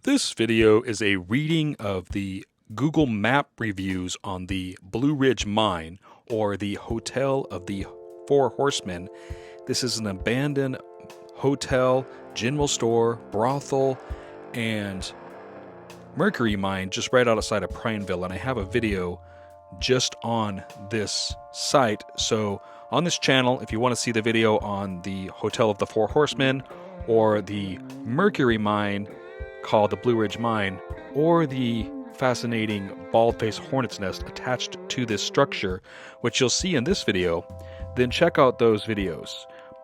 This video is a reading of the Google Map reviews on the Blue Ridge Mine, or the Hotel of the Four Horsemen. This is an abandoned hotel, general store, brothel, and mercury mine just right outside of Prineville, and I have a video just on this site. So on this channel, if you want to see the video on the Hotel of the Four Horsemen, or the mercury mine called the Blue Ridge Mine, or the fascinating bald-faced hornet's nest attached to this structure, which you'll see in this video, then check out those videos.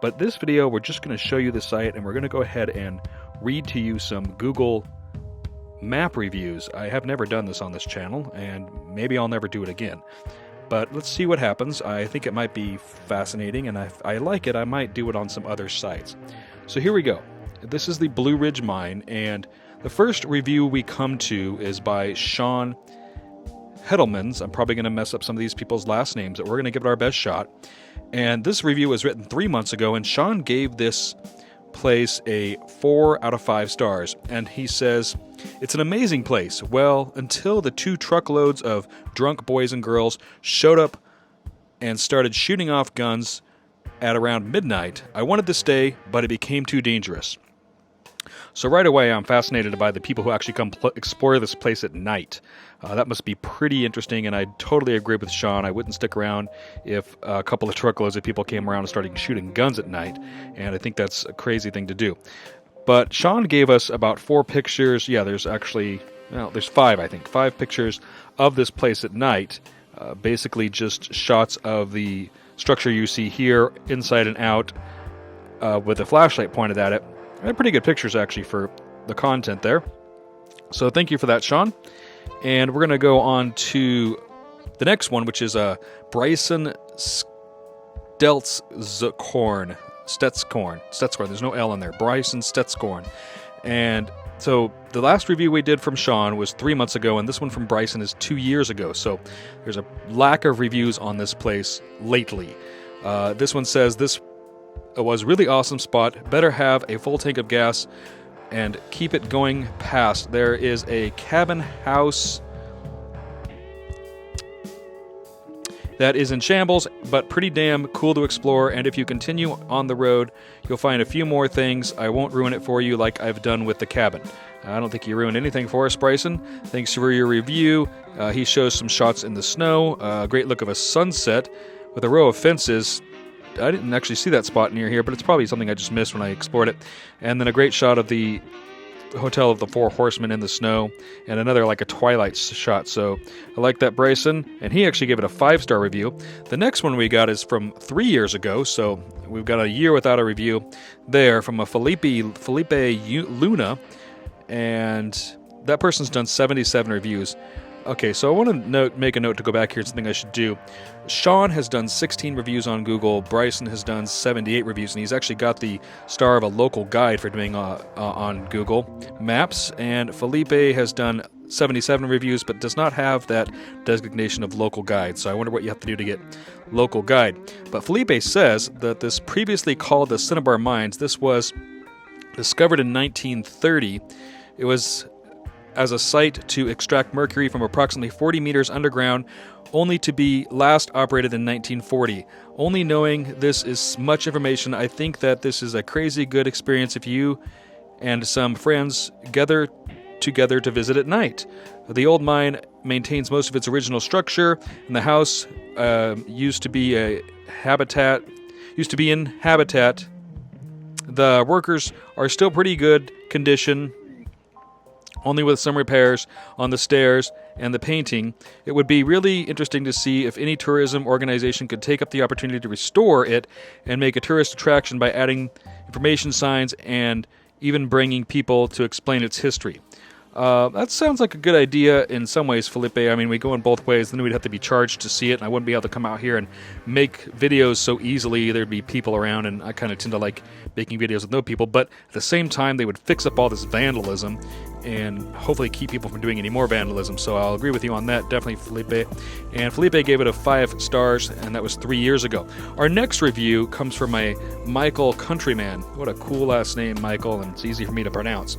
But this video, we're just going to show you the site, and we're going to go ahead and read to you some Google Map reviews. I have never done this on this channel, and maybe I'll never do it again. But let's see what happens. I think it might be fascinating, and if I like it, I might do it on some other sites. So here we go. This is the Blue Ridge Mine, and the first review we come to is by Sean Hedelmans. I'm probably going to mess up some of these people's last names, but we're going to give it our best shot. And this review was written 3 months ago, and Sean gave this place a 4 out of 5 stars. And he says, "It's an amazing place. Well, until the 2 truckloads of drunk boys and girls showed up and started shooting off guns at around midnight. I wanted to stay, but it became too dangerous." So right away, I'm fascinated by the people who actually come explore this place at night. That must be pretty interesting, and I totally agree with Sean. I wouldn't stick around if a couple of truckloads of people came around and started shooting guns at night, and I think that's a crazy thing to do. But Sean gave us about 4 pictures. Yeah, there's actually, well, there's 5, I think. 5 pictures of this place at night. Basically just shots of the structure you see here, inside and out, with a flashlight pointed at it. They're pretty good pictures, actually, for the content there. So thank you for that, Sean. And we're going to go on to the next one, which is Bryson Stelzkorn. There's no L in there. Bryson Stelzkorn. And so the last review we did from Sean was 3 months ago, and this one from Bryson is 2 years ago. So there's a lack of reviews on this place lately. This one says, "This was really awesome spot. Better have a full tank of gas and keep it going past. There is a cabin house that is in shambles, but pretty damn cool to explore. And if you continue on the road, you'll find a few more things. I won't ruin it for you like I've done with the cabin." I don't think you ruined anything for us, Bryson. Thanks for your review. He shows some shots in the snow. A great look of a sunset with a row of fences. I didn't actually see that spot near here, but it's probably something I just missed when I explored it. And then a great shot of the Hotel of the Four Horsemen in the snow, and another like a twilight shot. So I like that, Bryson. And he actually gave it a 5-star review. The next one we got is from 3 years ago, so we've got a year without a review there, from a Felipe Luna, and that person's done 77 reviews. Okay, so I want to make a note to go back here. It's something I should do. Sean has done 16 reviews on Google. Bryson has done 78 reviews, and he's actually got the star of a local guide for doing on Google Maps. And Felipe has done 77 reviews, but does not have that designation of local guide. So I wonder what you have to do to get local guide. But Felipe says that this previously called the Cinnabar Mines, this was discovered in 1930. It was as a site to extract mercury from approximately 40 meters underground, only to be last operated in 1940. Only knowing this is much information, I think that this is a crazy good experience if you and some friends gather together to visit at night. The old mine maintains most of its original structure, and the house used to be in habitat. The workers are still pretty good condition, only with some repairs on the stairs and the painting. It would be really interesting to see if any tourism organization could take up the opportunity to restore it and make a tourist attraction by adding information signs and even bringing people to explain its history. That sounds like a good idea in some ways, Felipe. I mean, we go in both ways. Then we'd have to be charged to see it, and I wouldn't be able to come out here and make videos so easily. There'd be people around, and I kind of tend to like making videos with no people. But at the same time, they would fix up all this vandalism and hopefully keep people from doing any more vandalism. So I'll agree with you on that, definitely, Felipe. And Felipe gave it a 5 stars, and that was 3 years ago. Our next review comes from a Michael Countryman. What a cool last name, Michael, and it's easy for me to pronounce.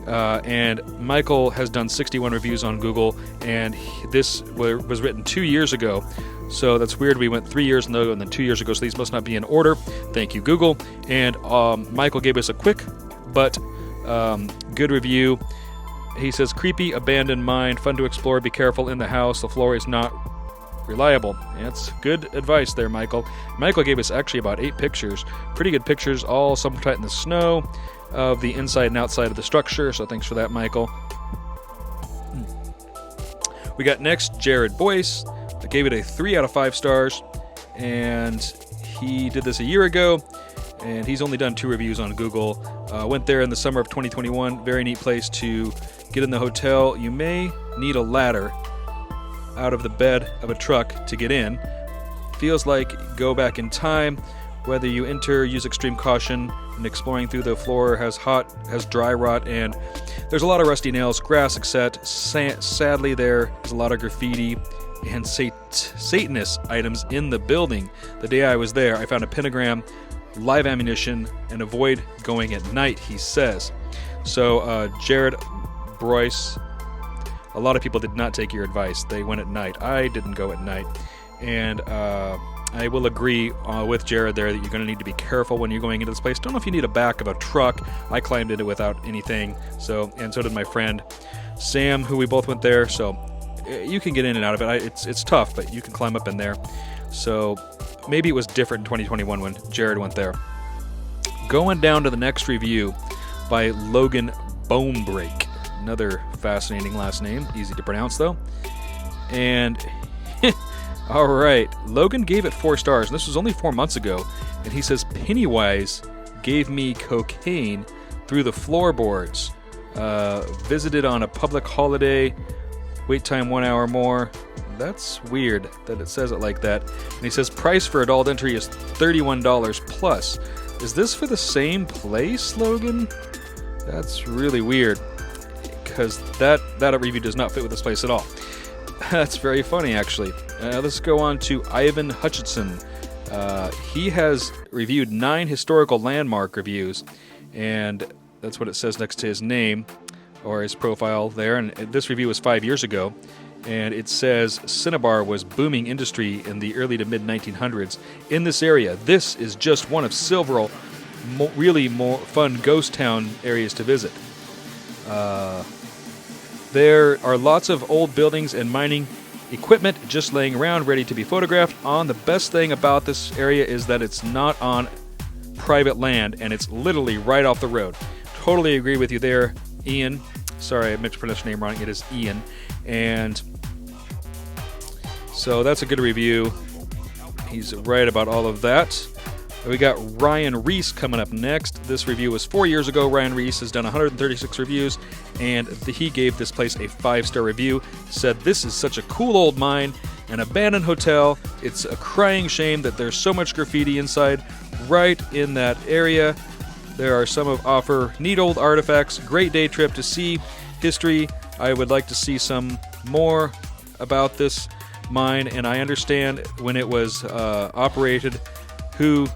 And Michael has done 61 reviews on Google, and this was written 2 years ago. So that's weird. We went 3 years ago and then 2 years ago, so these must not be in order. Thank you, Google. And Michael gave us a quick but good review. He says, creepy, abandoned mine, fun to explore, be careful in the house, the floor is not reliable. That's good advice there, Michael. Michael gave us actually about 8 pictures. Pretty good pictures, all somewhat in the snow of the inside and outside of the structure, so thanks for that, Michael. We got next Jared Boyce. I gave it a 3 out of 5 stars, and he did this a year ago, and he's only done 2 reviews on Google. Went there in the summer of 2021. Very neat place to get in the hotel. You may need a ladder out of the bed of a truck to get in. Feels like go back in time. Whether you enter, use extreme caution. And exploring through the floor has dry rot, and there's a lot of rusty nails, grass, etc. Sadly, there is a lot of graffiti and Satanist items in the building. The day I was there, I found a pentagram, live ammunition, and avoid going at night, he says. So, Jared Boyce, a lot of people did not take your advice. They went at night. I didn't go at night. And I will agree with Jared there that you're going to need to be careful when you're going into this place. Don't know if you need a back of a truck. I climbed into it without anything. And so did my friend Sam, who we both went there. So you can get in and out of it. It's tough, but you can climb up in there. So maybe it was different in 2021 when Jared went there. Going down to the next review by Logan Bonebreak. Another fascinating last name. Easy to pronounce, though. And all right, Logan gave it 4 stars, and this was only 4 months ago. And he says, Pennywise gave me cocaine through the floorboards. Visited on a public holiday. Wait time 1 hour more. That's weird that it says it like that. And he says, price for adult entry is $31 plus. Is this for the same place, Logan? That's really weird, because that review does not fit with this place at all. That's very funny, actually. Let's go on to Ivan Hutchinson. He has reviewed 9 historical landmark reviews, and that's what it says next to his name, or his profile there. And this review was 5 years ago, and it says Cinnabar was booming industry in the early to mid-1900s in this area. This is just one of several really more fun ghost town areas to visit. There are lots of old buildings and mining equipment just laying around ready to be photographed on. The best thing about this area is that it's not on private land, and it's literally right off the road. Totally agree with you there, Ian. Sorry, I mispronounced your name wrong. It is Ian. And so that's a good review. He's right about all of that. We got Ryan Reese coming up next. This review was 4 years ago. Ryan Reese has done 136 reviews, and he gave this place a 5-star review. Said, this is such a cool old mine, an abandoned hotel. It's a crying shame that there's so much graffiti inside right in that area. There are some of offer neat old artifacts. Great day trip to see history. I would like to see some more about this mine, and I understand when it was operated who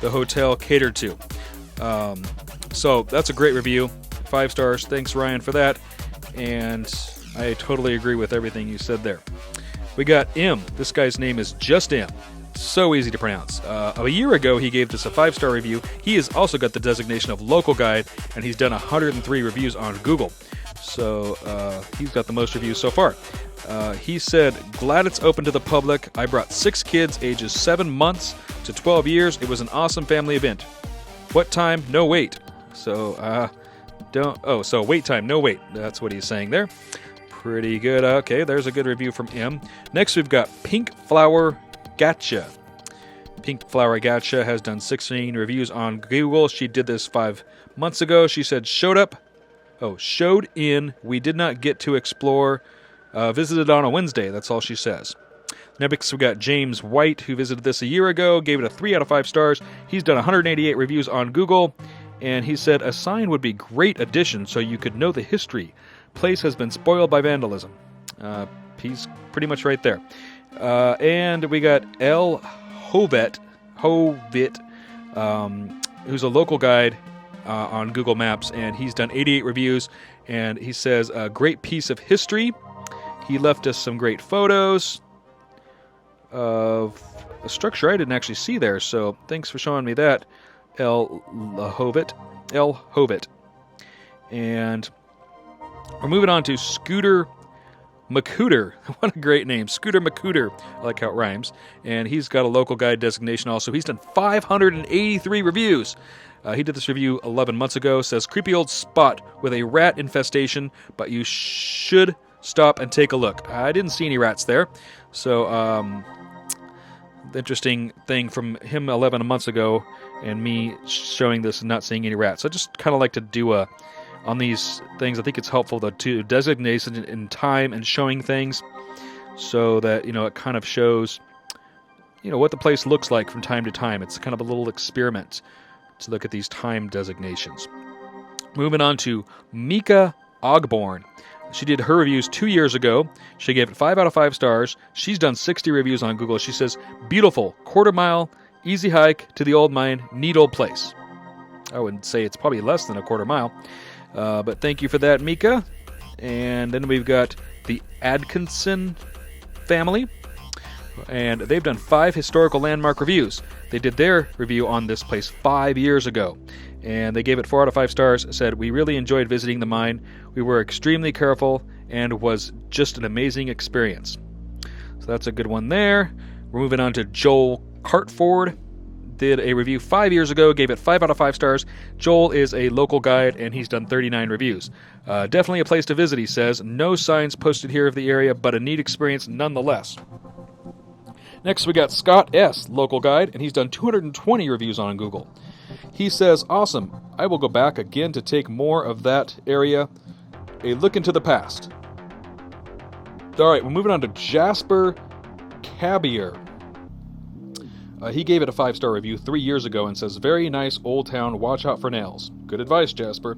the hotel catered to. So that's a great review. 5 stars. Thanks, Ryan, for that. And I totally agree with everything you said there. We got M. This guy's name is just M. So easy to pronounce. A year ago, he gave this a 5-star review. He has also got the designation of local guide, and he's done 103 reviews on Google. So he's got the most reviews so far. He said, glad it's open to the public. I brought 6 kids ages 7 months to 12 years. It was an awesome family event. What time? No wait. So, so wait time, no wait. That's what he's saying there. Pretty good. Okay, there's a good review from M. Next, we've got Pink Flower Gotcha. Pink Flower Gotcha has done 16 reviews on Google. She did this 5 months ago. She said, showed in. We did not get to explore. Visited on a Wednesday. That's all she says. Next, we got James White, who visited this a year ago, gave it a 3 out of 5 stars. He's done 188 reviews on Google, and he said a sign would be great addition so you could know the history. Place has been spoiled by vandalism. He's pretty much right there. And we got L. Hovit, who's a local guide on Google Maps, and he's done 88 reviews, And he says, a great piece of history. He left us some great photos of a structure I didn't actually see there, so thanks for showing me that, L. Hovit. And we're moving on to Scooter McCooter. What a great name. Scooter McCooter. I like how it rhymes. And he's got a local guide designation also. He's done 583 reviews. He did this review 11 months ago. Says, creepy old spot with a rat infestation, but you should stop and take a look. I didn't see any rats there. So, the interesting thing from him 11 months ago and me showing this and not seeing any rats. I just kind of like to do on these things, I think it's helpful to designate in time and showing things so that, it kind of shows, what the place looks like from time to time. It's kind of a little experiment to look at these time designations. Moving on to Mika Ogborn. She did her reviews 2 years ago. She gave it 5 out of 5 stars. She's done 60 reviews on Google. She says, beautiful, quarter-mile, easy hike to the old mine, neat old place. I would say it's probably less than a quarter mile. But thank you for that, Mika. And then we've got the Adkinson family. And they've done 5 historical landmark reviews. They did their review on this place 5 years ago. And they gave it 4 out of 5 stars. Said, we really enjoyed visiting the mine. We were extremely careful and was just an amazing experience. So that's a good one there. We're moving on to Joel Cartford. Did a review 5 years ago, gave it 5 out of 5 stars. Joel is a local guide, and he's done 39 reviews. Definitely a place to visit, he says. No signs posted here of the area, but a neat experience nonetheless. Next, we got Scott S., local guide, and he's done 220 reviews on Google. He says, awesome. I will go back again to take more of that area. A look into the past. All right, we're moving on to Jasper Cabier. He gave it a 5-star review 3 years ago and says, very nice old town, watch out for nails. Good advice, Jasper.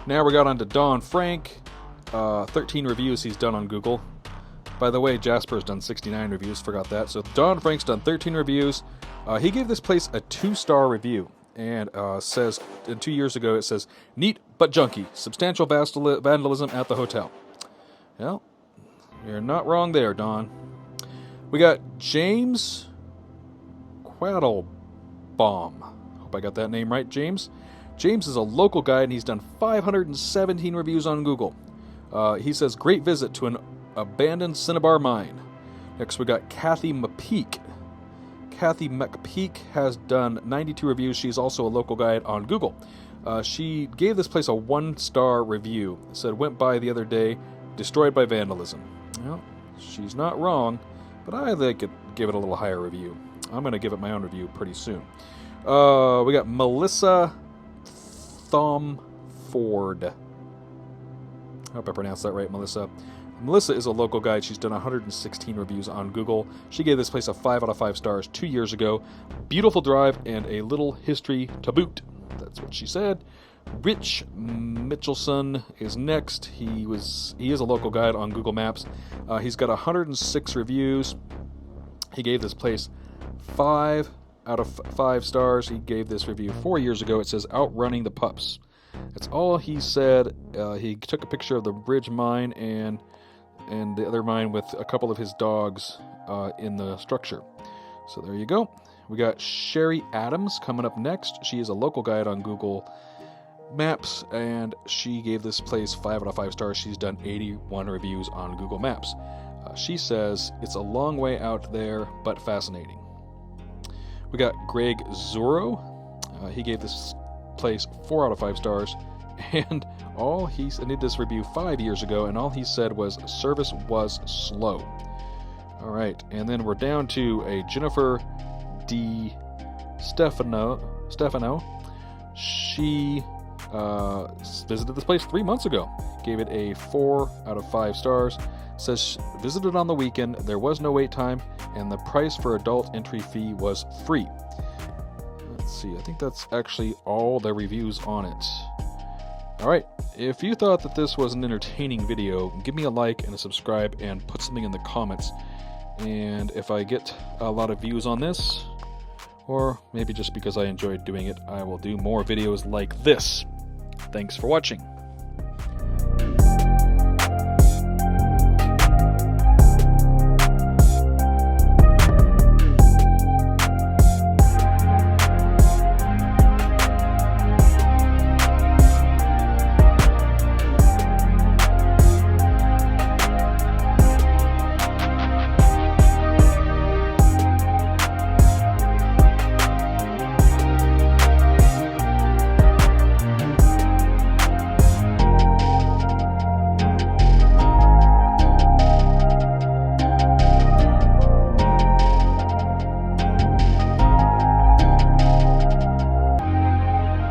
Now we got on to Don Frank. 13 reviews he's done on Google. By the way, Jasper's done 69 reviews, forgot that. So Don Frank's done 13 reviews. He gave this place a 2-star review and says, 2 years ago, it says, neat but junky. Substantial vandalism at the hotel. Well, you're not wrong there, Don. We got James Quattlebaum. Hope I got that name right, James. James is a local guide, and he's done 517 reviews on Google. He says, great visit to an abandoned cinnabar mine. Next, we got Kathy McPeak. Kathy McPeak has done 92 reviews. She's also a local guide on Google. She gave this place a 1-star review. Said, went by the other day, destroyed by vandalism. Well, she's not wrong, but I think it give it a little higher review. I'm going to give it my own review pretty soon. We got Melissa Thomford. I hope I pronounced that right, Melissa. Melissa is a local guide. She's done 116 reviews on Google. She gave this place a 5 out of 5 stars 2 years ago. Beautiful drive and a little history to boot. That's what she said. Rich Mitchelson is next. He is a local guide on Google Maps. He's got 106 reviews. He gave this place 5 out of 5 stars. He gave this review 4 years ago. It says, outrunning the pups. That's all he said. He took a picture of the Ridge Mine and the other mine with a couple of his dogs in the structure. So there you go. We got Sherry Adams coming up next. She is a local guide on Google Maps, and she gave this place 5 out of 5 stars. She's done 81 reviews on Google Maps. She says, it's a long way out there, but fascinating. We got Greg Zuro. He gave this place 4 out of 5 stars, and I did this review 5 years ago, and all he said was service was slow. All right, and then we're down to a Jennifer D. Stefano. She visited this place 3 months ago. Gave it a 4 out of 5 stars. Says visited on the weekend. There was no wait time, and the price for adult entry fee was free. Let's see. I think that's actually all the reviews on it. All right. If you thought that this was an entertaining video, give me a like and a subscribe, and put something in the comments. And if I get a lot of views on this, or maybe just because I enjoyed doing it, I will do more videos like this. Thanks for watching.